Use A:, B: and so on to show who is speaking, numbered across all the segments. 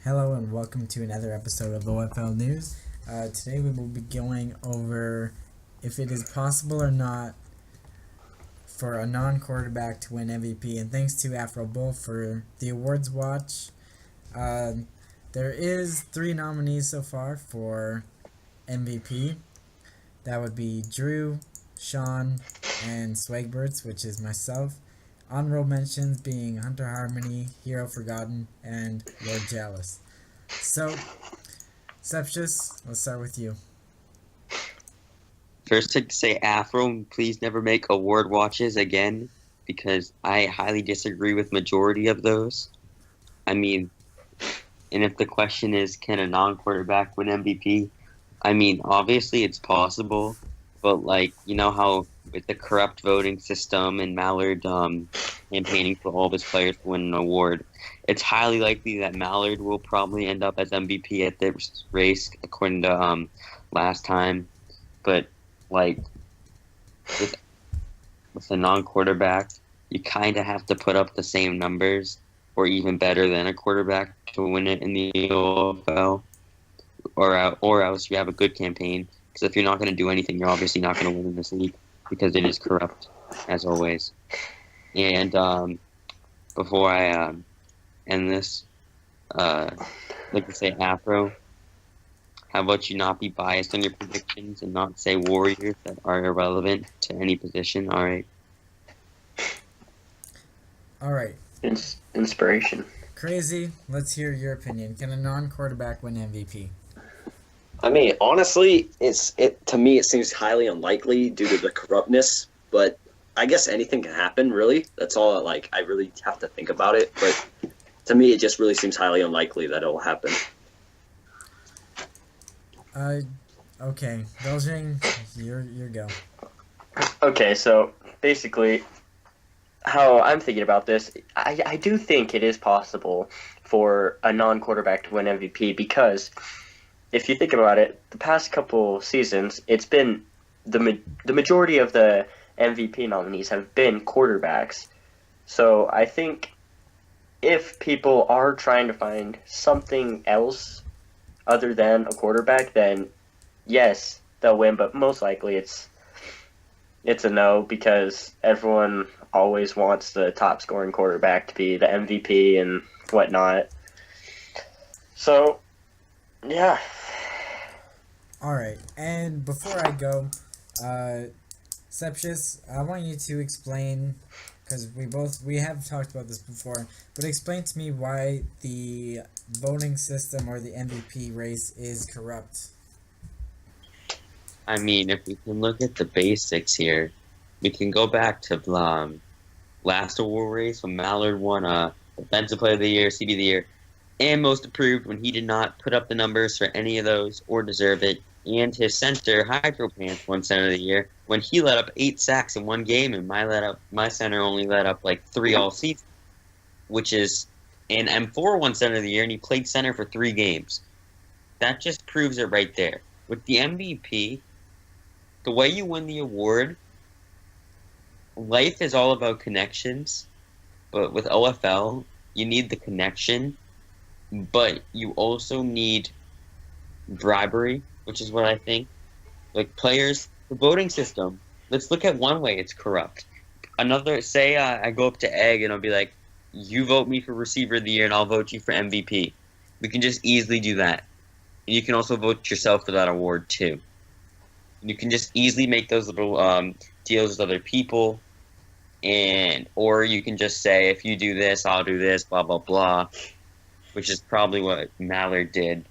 A: Hello and welcome to another episode of OFL News. Today we will be going over if it is possible or not for a non-quarterback to win MVP. And thanks to Afro Bull for the awards watch. There is 3 nominees so far for MVP. That would be Drew, Sean, and Swagbirds, which is myself. Honorable mentions being Hunter Harmony, Hero Forgotten, and Lord Jealous. So, Septius, let's start with you.
B: First, to say Afro, please never make award watches again, because I highly disagree with majority of those. And if the question is, can a non-quarterback win MVP? Obviously it's possible, but you know how with the corrupt voting system and Mallard campaigning for all of his players to win an award, it's highly likely that Mallard will probably end up as MVP at this race, according to last time. But with a non-quarterback, you kind of have to put up the same numbers or even better than a quarterback to win it in the OFL, or else you have a good campaign. Because if you're not going to do anything, you're obviously not going to win in this league because it is corrupt, as always. And before I end this, I'd like to say, Afro, how about you not be biased on your predictions and not say Warriors that are irrelevant to any position? All right.
A: All right.
C: Inspiration.
A: Crazy, let's hear your opinion. Can a non-quarterback win MVP?
D: Honestly, to me it seems highly unlikely due to the corruptness, but I guess anything can happen, really. That's all I really have to think about it, but to me it just really seems highly unlikely that it'll happen.
A: Okay. Beljing, your go.
C: Okay, so basically, how I'm thinking about this, I do think it is possible for a non-quarterback to win MVP because if you think about it, the past couple seasons, it's been the majority of the MVP nominees have been quarterbacks. So I think if people are trying to find something else other than a quarterback, then yes, they'll win, but most likely it's a no because everyone always wants the top scoring quarterback to be the MVP and whatnot. So, yeah.
A: All right, and before I go, Septius, I want you to explain, because we have talked about this before, but explain to me why the voting system or the MVP race is corrupt.
B: If we can look at the basics here, we can go back to last award race when Mallard won Defensive Player of the Year, CB of the Year, and Most Improved when he did not put up the numbers for any of those or deserve it. And his center, Hydro Pants, won Center of the Year when he let up 8 sacks in one game, and my center only let up 3 all season, which is an M4 won Center of the Year, and he played center for 3 games. That just proves it right there. With the MVP, the way you win the award, life is all about connections, but with OFL, you need the connection, but you also need bribery, which is what I think. Players, the voting system, let's look at one way it's corrupt. Another, say I go up to Egg and I'll be like, you vote me for Receiver of the Year and I'll vote you for MVP. We can just easily do that. And you can also vote yourself for that award too. You can just easily make those little deals with other people, or you can just say, if you do this, I'll do this, blah, blah, blah, which is probably what Mallard did,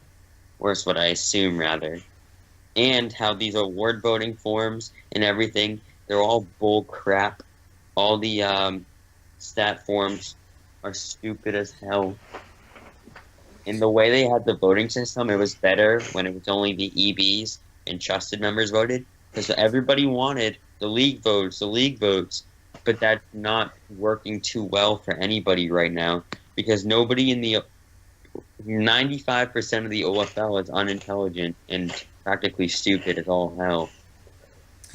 B: or it's what I assume, rather. And how these award voting forms and everything, they're all bull crap. All the stat forms are stupid as hell. In the way they had the voting system, it was better when it was only the EBs and trusted members voted, because everybody wanted the league votes, but that's not working too well for anybody right now, because nobody in the 95% of the OFL is unintelligent and practically stupid as all hell.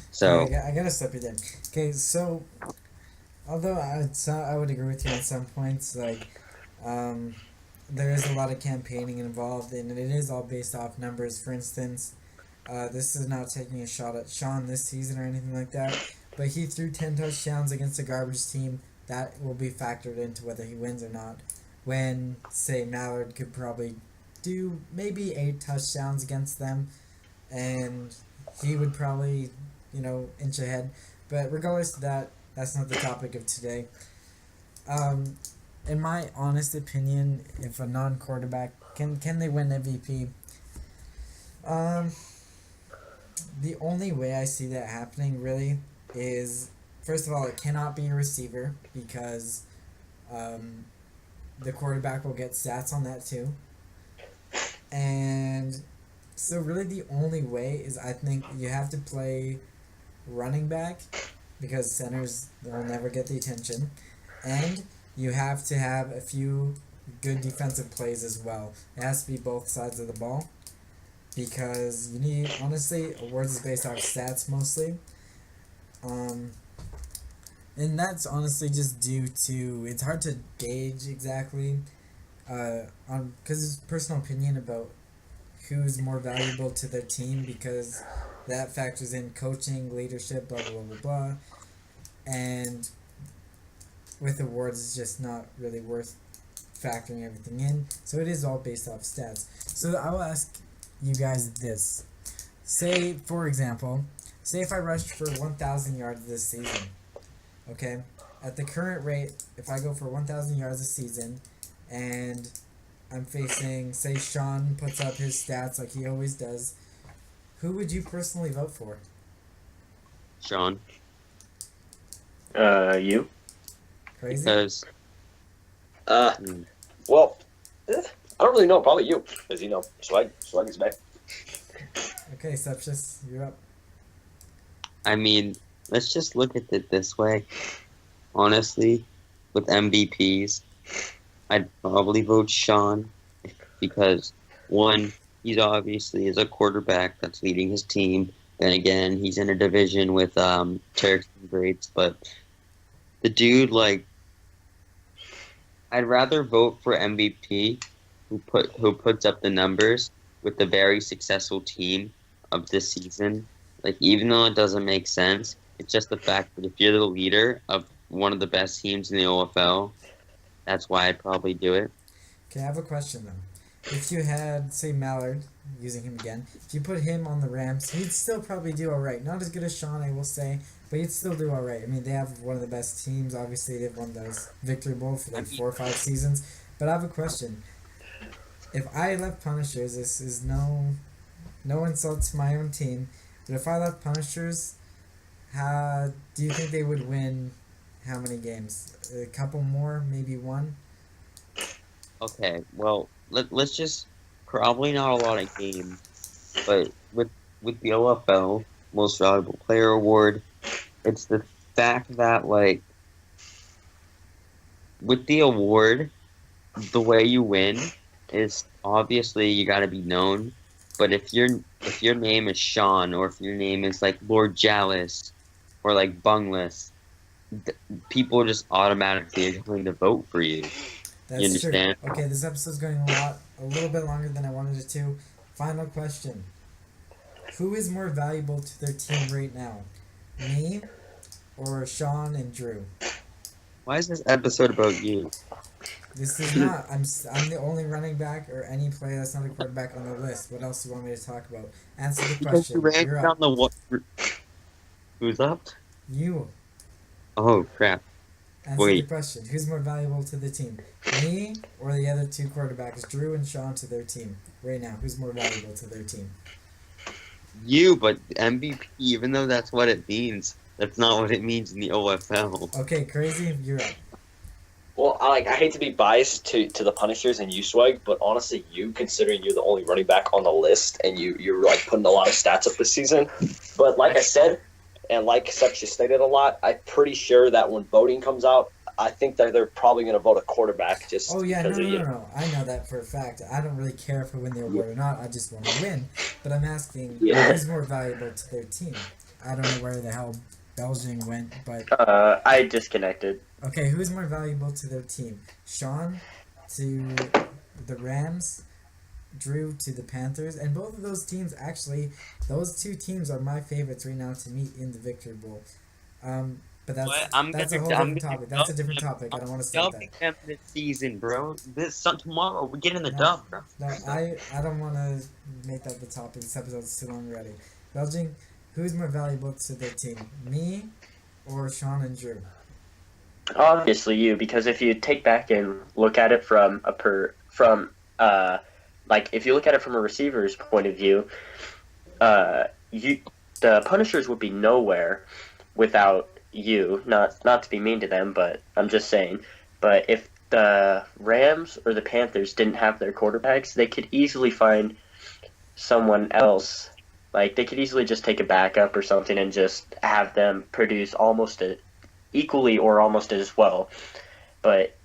B: So
A: I gotta stop you there. Okay, so although I would agree with you on some points, there is a lot of campaigning involved, and it is all based off numbers. For instance, this is not taking a shot at Sean this season or anything like that, but he threw 10 touchdowns against a garbage team. That will be factored into whether he wins or not. When, say, Mallard could probably do maybe 8 touchdowns against them, and he would probably, inch ahead. But regardless of that, that's not the topic of today. In my honest opinion, if a non-quarterback can they win MVP? The only way I see that happening really is, first of all, it cannot be a receiver because the quarterback will get stats on that too. And so really the only way is, I think you have to play running back because centers will never get the attention, and you have to have a few good defensive plays as well. It has to be both sides of the ball because you need, honestly, awards is based off stats mostly. And that's honestly just due to, it's hard to gauge exactly because it's personal opinion about who's more valuable to their team, because that factors in coaching, leadership, blah blah blah blah. And with awards, it's just not really worth factoring everything in. So it is all based off stats. So I will ask you guys this. Say, for example, if I rushed for 1,000 yards this season, okay? At the current rate, if I go for 1,000 yards a season, and I'm facing, say, Sean puts up his stats like he always does, who would you personally vote for?
B: Sean.
C: You?
A: Crazy?
B: Because
D: Well, I don't really know. Probably you, because Swag is back.
A: Okay, Sepsis, you're up.
B: I mean, let's just look at it this way. Honestly, with MVPs, I'd probably vote Sean because, one, he's obviously is a quarterback that's leading his team. Then again, he's in a division with Turks and Greats, but the dude, I'd rather vote for MVP who puts up the numbers with the very successful team of this season. Even though it doesn't make sense, it's just the fact that if you're the leader of one of the best teams in the OFL, that's why I'd probably do it.
A: Okay, I have a question though. If you had, say, Mallard, using him again, if you put him on the Rams, he'd still probably do alright. Not as good as Sean, I will say, but he'd still do alright. I mean, they have one of the best teams. Obviously, they've won those Victory Bowl for 4 or 5 seasons. But I have a question. If I left Punishers, this is no insult to my own team, but if I left Punishers, how do you think they would win? How many games? A couple more, maybe one?
B: Okay, well, let's just probably not a lot of games, but with the OFL Most Valuable Player Award, it's the fact that with the award, the way you win is obviously you got to be known. But if your name is Sean, or if your name is Lord Jalis or Bungless, people just automatically are going to vote for you.
A: That's
B: You understand?
A: true. Okay, this episode's going a little bit longer than I wanted it to. Final question. Who is more valuable to their team right now? Me or Sean and Drew?
B: Why is this episode about you?
A: This is not. I'm the only running back or any player that's not a quarterback on the list. What else do you want me to talk about? Answer the
B: Because you
A: question.
B: ran
A: You're
B: down
A: up.
B: the what? Who's up?
A: You.
B: Oh crap!
A: Answer
B: Wait.
A: the question. Who's more valuable to the team? Me or the other 2 quarterbacks, Drew and Sean, to their team? Right now, who's more valuable to their team?
B: You, but MVP, even though that's what it means, that's not what it means in the OFL.
A: Okay, Crazy, you're up.
D: Well, I hate to be biased to the Punishers and you, Swag, but honestly, you, considering you're the only running back on the list and you're putting a lot of stats up this season. But like I said, and like Seth just stated a lot, I'm pretty sure that when voting comes out, I think that they're probably going to vote a quarterback just
A: Oh yeah,
D: because of you.
A: no. I know that for a fact. I don't really care if I win the award or not. I just want to win. But I'm asking,
D: Yeah.
A: who's more valuable to their team? I don't know where the hell Belgian went, but
C: I disconnected.
A: okay, who's more valuable to their team? Sean to the Rams, Drew to the Panthers, and both of those teams actually, those two teams are my favorites right now to meet in the Victory Bowl. But that's
B: But I'm
A: that's a
B: gonna-
A: whole
B: I'm
A: different
B: gonna
A: topic. That's a
B: dub
A: different
B: them.
A: topic. I don't want to
B: I'm
A: start
B: dubbing
A: that.
B: them this season, bro. Tomorrow we're getting the
A: No.
B: dub, bro.
A: No, I don't want to make that the topic. This episode's too long already. Belging, who's more valuable to their team, me or Sean and Drew?
C: Obviously you, because if you take back and look at it from like if you look at it from a receiver's point of view, the Punishers would be nowhere without you. Not to be mean to them, but I'm just saying. But if the Rams or the Panthers didn't have their quarterbacks, they could easily find someone else. Like they could easily just take a backup or something and just have them produce almost equally or almost as well. But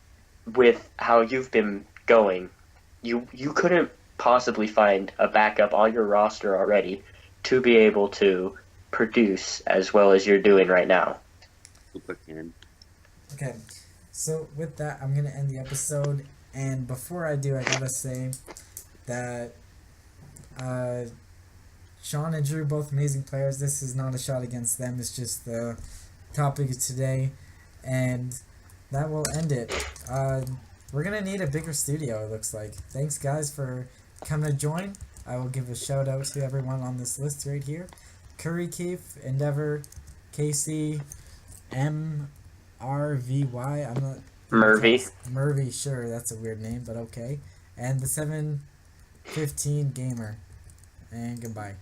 C: with how you've been going, you couldn't possibly find a backup on your roster already to be able to produce as well as you're doing right now.
B: Super can.
A: Okay, so with that, I'm gonna end the episode. And before I do, I gotta say that Sean and Drew, both amazing players. This is not a shot against them. It's just the topic of today, and that will end it. We're gonna need a bigger studio. It looks like. Thanks, guys, for coming to join. I will give a shout out to everyone on this list right here: Curry, Keith, Endeavor, Casey, MRVY. I'm not.
C: Murphy.
A: Murphy, sure, that's a weird name, but okay. And the 715 Gamer. And goodbye.